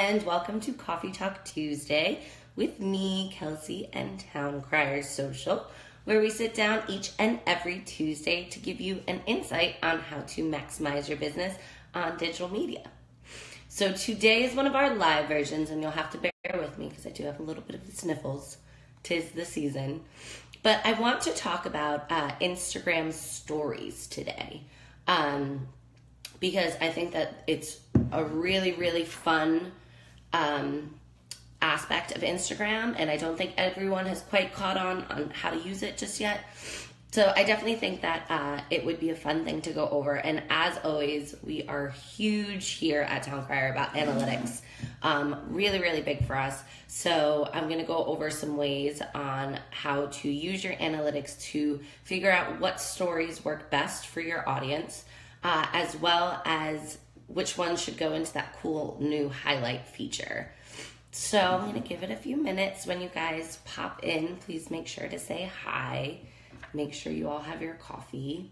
and welcome to Coffee Talk Tuesday with me, Kelsey, and Town Crier Social, where we sit down each and every Tuesday to give you an insight on how to maximize your business on digital media. So today is one of our live versions, and you'll have to bear with me because I do have a little bit of the sniffles. 'Tis the season. But I want to talk about Instagram stories today. Because I think that it's a really, really fun aspect of Instagram, and I don't think everyone has quite caught on how to use it just yet. So I definitely think that it would be a fun thing to go over. And as always, we are huge here at Town Crier about analytics. Really, really big for us. So I'm going to go over some ways on how to use your analytics to figure out what stories work best for your audience, as well as which ones should go into that cool new highlight feature. So I'm going to give it a few minutes. When you guys pop in, please make sure to say hi. Make sure you all have your coffee.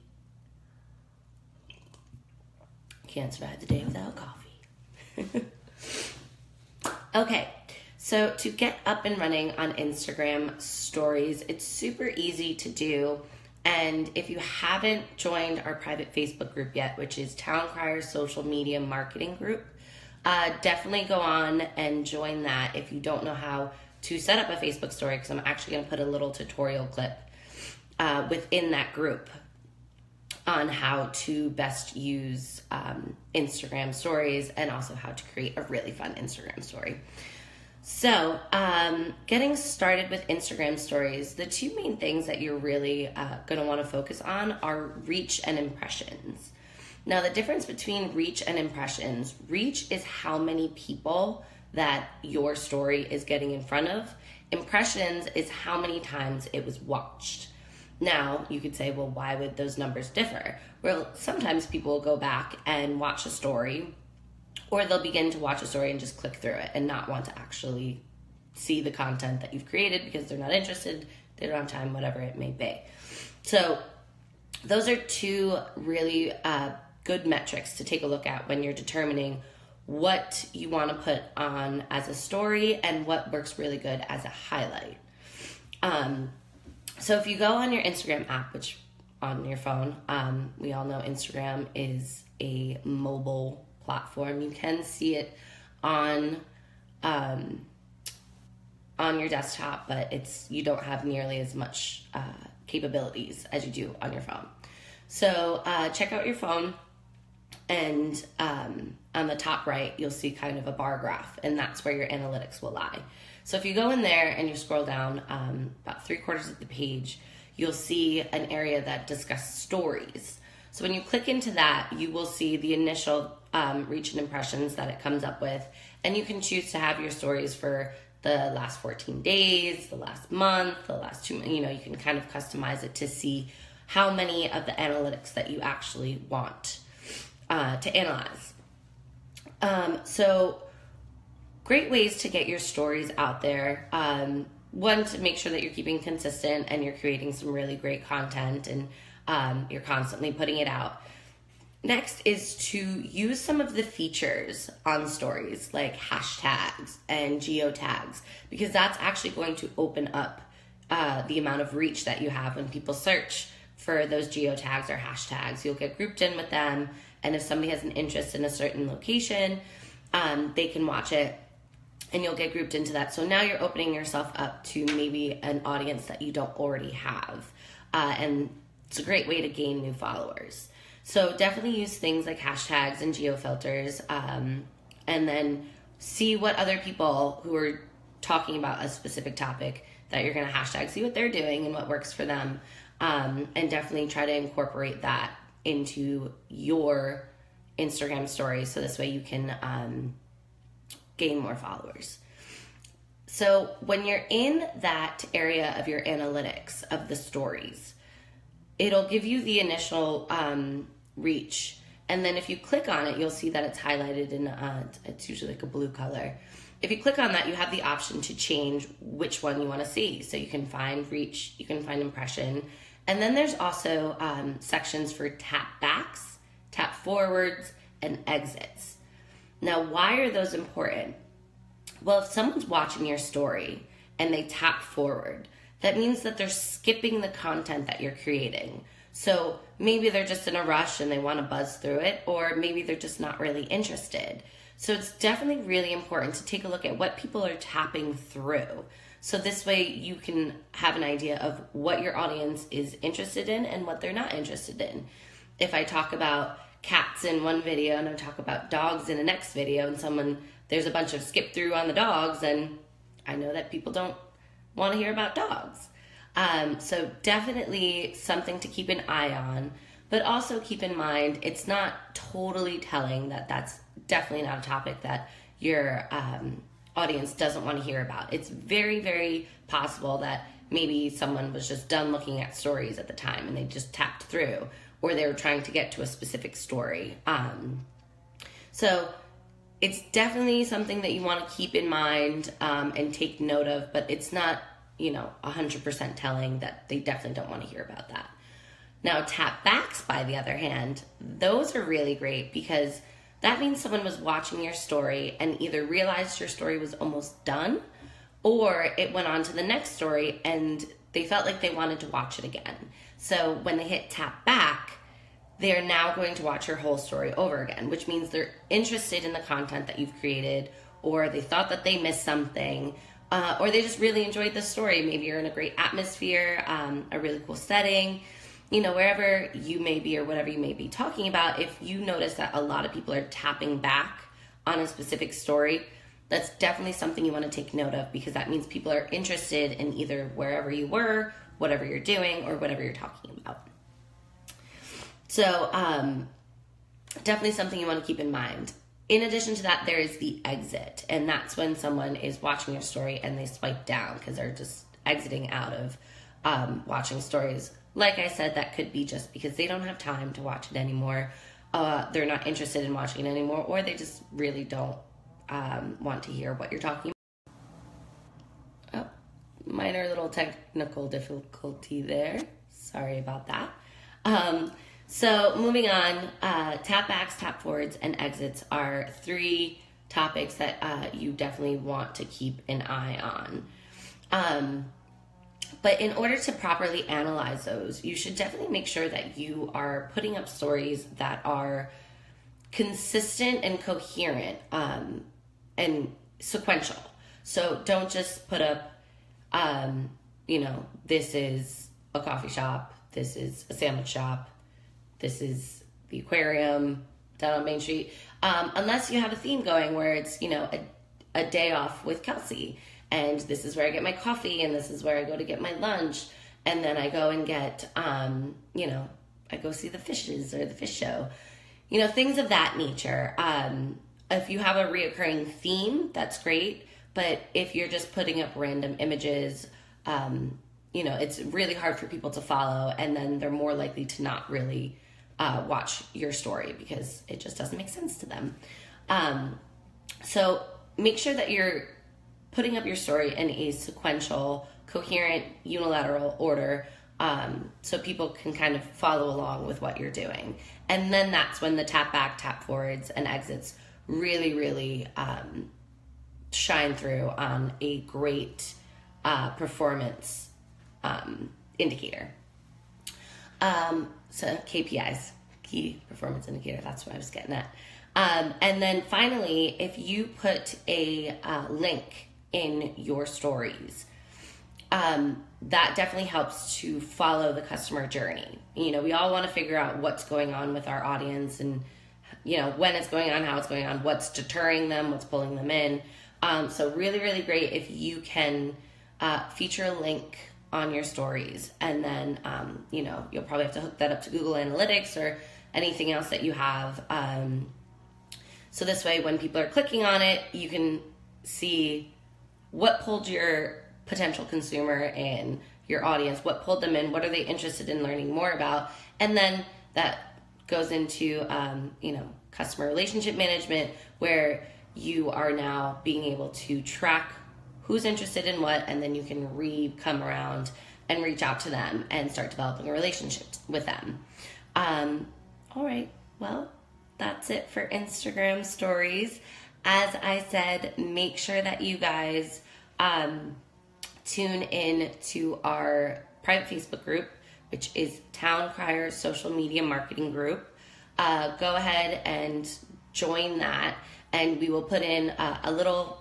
Can't survive the day without coffee. Okay, so to get up and running on Instagram stories, it's super easy to do. And if you haven't joined our private Facebook group yet, which is Town Crier Social Media Marketing Group, definitely go on and join that if you don't know how to set up a Facebook story, because I'm actually going to put a little tutorial clip within that group on how to best use Instagram stories and also how to create a really fun Instagram story. So, getting started with Instagram stories, the two main things that you're really going to want to focus on are reach and impressions. Now, the difference between reach and impressions, reach is how many people that your story is getting in front of. Impressions is how many times it was watched. Now, you could say, well, why would those numbers differ? Well, sometimes people will go back and watch a story, or they'll begin to watch a story and just click through it and not want to actually see the content that you've created because they're not interested, they don't have time, whatever it may be. So those are two really good metrics to take a look at when you're determining what you want to put on as a story and what works really good as a highlight. So if you go on your Instagram app, which on your phone, we all know Instagram is a mobile platform. You can see it on your desktop, but you don't have nearly as much capabilities as you do on your phone. So check out your phone, and on the top right, you'll see kind of a bar graph, and that's where your analytics will lie. So if you go in there and you scroll down about 3/4 of the page, you'll see an area that discusses stories. So when you click into that, you will see the initial reach and impressions that it comes up with, and you can choose to have your stories for the last 14 days, the last month, the last 2 months. You know, you can kind of customize it to see how many of the analytics that you actually want to analyze. So great ways to get your stories out there. One, to make sure that you're keeping consistent and you're creating some really great content, and you're constantly putting it out. Next is to use some of the features on stories like hashtags and geotags, because that's actually going to open up the amount of reach that you have when people search for those geotags or hashtags. You'll get grouped in with them, and if somebody has an interest in a certain location, they can watch it and you'll get grouped into that. So now you're opening yourself up to maybe an audience that you don't already have, and it's a great way to gain new followers. So definitely use things like hashtags and geofilters, and then see what other people who are talking about a specific topic that you're going to hashtag, see what they're doing and what works for them, and definitely try to incorporate that into your Instagram stories, so this way you can gain more followers. So when you're in that area of your analytics of the stories, it'll give you the initial reach, and then if you click on it, you'll see that it's highlighted in it's usually like a blue color. If you click on that, you have the option to change which one you want to see. So you can find reach, you can find impression, and then there's also sections for tap backs, tap forwards, and exits. Now, why are those important? Well, if someone's watching your story and they tap forward, that means that they're skipping the content that you're creating. So maybe they're just in a rush and they want to buzz through it, or maybe they're just not really interested. So it's definitely really important to take a look at what people are tapping through. So this way you can have an idea of what your audience is interested in and what they're not interested in. If I talk about cats in one video and I talk about dogs in the next video, and there's a bunch of skip through on the dogs, and I know that people don't want to hear about dogs. So definitely something to keep an eye on, but also keep in mind it's not totally telling that that's definitely not a topic that your audience doesn't want to hear about. It's very, very possible that maybe someone was just done looking at stories at the time and they just tapped through, or they were trying to get to a specific story. So it's definitely something that you want to keep in mind and take note of, but it's not, 100% telling that they definitely don't want to hear about that. Now, tap backs, by the other hand, those are really great because that means someone was watching your story and either realized your story was almost done, or it went on to the next story and they felt like they wanted to watch it again. So when they hit tap back, they're now going to watch your whole story over again, which means they're interested in the content that you've created, or they thought that they missed something, or they just really enjoyed the story. Maybe you're in a great atmosphere, a really cool setting, wherever you may be or whatever you may be talking about. If you notice that a lot of people are tapping back on a specific story, that's definitely something you want to take note of, because that means people are interested in either wherever you were, whatever you're doing, or whatever you're talking about. So definitely something you want to keep in mind. In addition to that, there is the exit, and that's when someone is watching your story and they swipe down because they're just exiting out of watching stories. Like I said, that could be just because they don't have time to watch it anymore. They're not interested in watching it anymore, or they just really don't want to hear what you're talking about. Oh, minor little technical difficulty there. Sorry about that. So moving on, tap backs, tap forwards, and exits are 3 topics that you definitely want to keep an eye on. But in order to properly analyze those, you should definitely make sure that you are putting up stories that are consistent and coherent and sequential. So don't just put up, this is a coffee shop, this is a sandwich shop, this is the aquarium down on Main Street, unless you have a theme going where it's, a day off with Kelsey, and this is where I get my coffee, and this is where I go to get my lunch, and then I go and get, I go see the fishes or the fish show, things of that nature. If you have a reoccurring theme, that's great, but if you're just putting up random images, it's really hard for people to follow, and then they're more likely to not really watch your story because it just doesn't make sense to them. So make sure that you're putting up your story in a sequential, coherent, unilateral order, so people can kind of follow along with what you're doing. And then that's when the tap back, tap forwards, and exits really, really shine through on a great performance indicator. So KPIs, key performance indicator, that's what I was getting at. And then finally, if you put a link in your stories, that definitely helps to follow the customer journey. We all want to figure out what's going on with our audience, and when it's going on, how it's going on, what's deterring them, what's pulling them in. So really, really great if you can feature a link on your stories, and then you'll probably have to hook that up to Google Analytics or anything else that you have. So this way, when people are clicking on it, you can see what pulled your potential consumer in, your audience, what pulled them in, what are they interested in learning more about, and then that goes into customer relationship management, where you are now being able to track who's interested in what, and then you can come around and reach out to them and start developing a relationship with them. All right, well, that's it for Instagram stories. As I said, make sure that you guys tune in to our private Facebook group, which is Town Crier Social Media Marketing Group. Go ahead and join that, and we will put in a little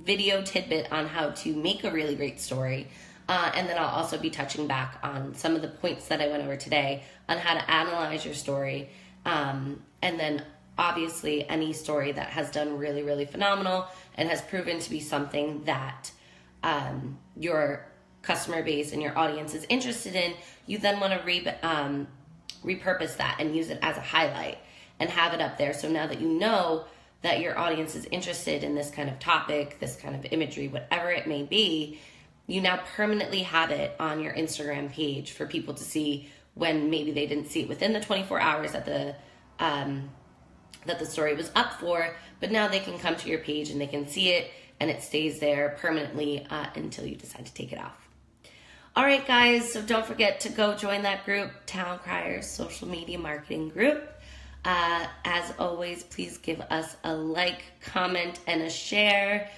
video tidbit on how to make a really great story. And then I'll also be touching back on some of the points that I went over today on how to analyze your story. And then obviously any story that has done really, really phenomenal and has proven to be something that your customer base and your audience is interested in, you then want to repurpose that and use it as a highlight and have it up there. So now that you know that your audience is interested in this kind of topic, this kind of imagery, whatever it may be, you now permanently have it on your Instagram page for people to see when maybe they didn't see it within the 24 hours that the story was up for, but now they can come to your page and they can see it, and it stays there permanently until you decide to take it off. All right, guys, so don't forget to go join that group, Town Criers Social Media Marketing Group. As always, please give us a like, comment, and a share.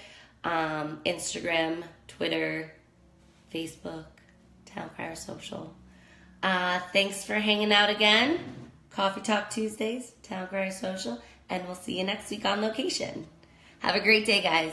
Instagram, Twitter, Facebook, Town Crier Social. Thanks for hanging out again. Coffee Talk Tuesdays, Town Crier Social, and we'll see you next week on location. Have a great day, guys.